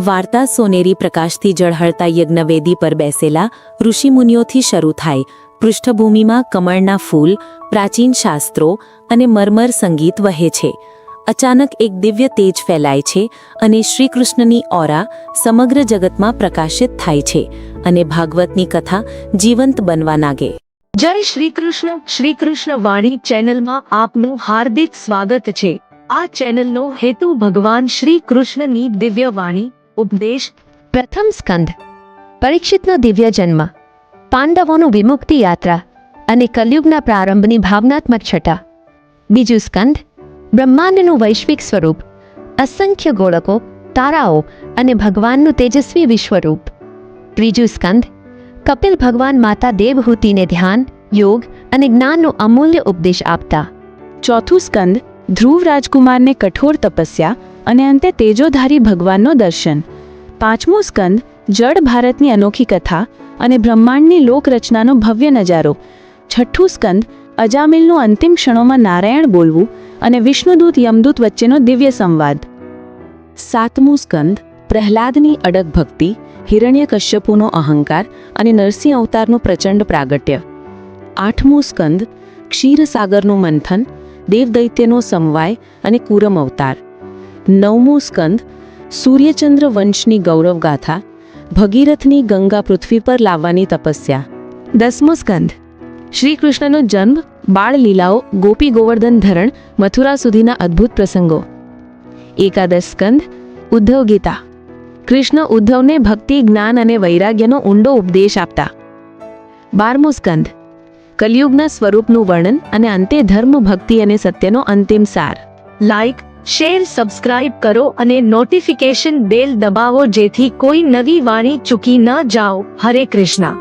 વાર્તા સોનેરી પ્રકાશથી ઝળહળતા યજ્ઞવેદી પર બેસેલા ઋષિમુનિઓથી શરૂ થાય. પૃષ્ઠભૂમિમાં કમળના ફૂલ, પ્રાચીન શાસ્ત્રો અને મરમર સંગીત વહે છે. અચાનક એક દિવ્ય તેજ ફેલાય છે અને શ્રીકૃષ્ણની ઓરા સમગ્ર જગતમાં પ્રકાશિત થાય છે અને ભાગવતની કથા જીવંત બનવા લાગે. જય શ્રી કૃષ્ણ વાણી ચેનલમાં આપનું હાર્દિક સ્વાગત છે. આ ચેનલનો હેતુ ભગવાન શ્રી કૃષ્ણની દિવ્ય વાણી, ઉપદેશ. પ્રથમ સ્કંદ, પરીક્ષિતનો દિવ્ય જન્મ, પાંડવોનું વિમુક્તિ યાત્રા અને કલયુગના પ્રારંભની ભાવનાત્મક છટા. બીજું સ્કંદ, બ્રહ્માંડનું વૈશ્વિક સ્વરૂપ, અસંખ્ય ગોળકો, તારાઓ અને ભગવાનનું તેજસ્વી વિશ્વરૂપ. ત્રીજું સ્કંદ, કપિલ ભગવાન માતા દેવહૂતિને ધ્યાન, યોગ અને જ્ઞાનનો અમૂલ્ય ઉપદેશ આપતા. ચોથું સ્કંદ, ધ્રુવ રાજકુમારને કઠોર તપસ્યા અને અંતે તેજોધારી ભગવાનનો દર્શન. પાંચમું સ્કંદ, જડ ભારતની અનોખી કથા અને બ્રહ્માંડની લોકરચનાનો ભવ્ય નજારો. છઠ્ઠું સ્કંદ, અજામિલનું અંતિમ ક્ષણોમાં નારાયણ બોલવું અને વિષ્ણુદૂત યમદૂત વચ્ચેનો દિવ્ય સંવાદ. સાતમું સ્કંદ, પ્રહલાદની અડગ ભક્તિ, હિરણ્યકશ્યપુનો અહંકાર અને નરસિંહ અવતારનું પ્રચંડ પ્રાગટ્ય. આઠમું સ્કંદ, ક્ષીરસાગરનું મંથન, દેવદૈત્યનો સમવાય અને કુરમ અવતાર. નવમું સ્કંદ, સૂર્યચંદ્ર વંશની ગૌરવગાથા, ભગીરથની ગંગા પૃથ્વી પર લાવવાની તપસ્યા. દસમું સ્કંદ, શ્રી કૃષ્ણનો જન્મ, બાળ લીલાઓ, ગોપી ગોવર્ધન ધરણ, મથુરા સુધીના અદ્ભુત પ્રસંગો. એકાદશ સ્કંદ, ઉદ્ધવ ગીતા, કૃષ્ણ ઉદ્ધવને ભક્તિ, જ્ઞાન અને વૈરાગ્યનો ઊંડો ઉપદેશ આપતા. 12મું સ્કંદ, કલયુગના સ્વરૂપનું વર્ણન અને અંતે ધર્મ, ભક્તિ અને સત્યનો અંતિમ સાર. લાઈક, શેર, સબસ્ક્રાઇબ કરો અને નોટિફિકેશન બેલ દબાવો જેથી કોઈ નવી વાણી ચૂકી ન જાઓ. હરે કૃષ્ણ.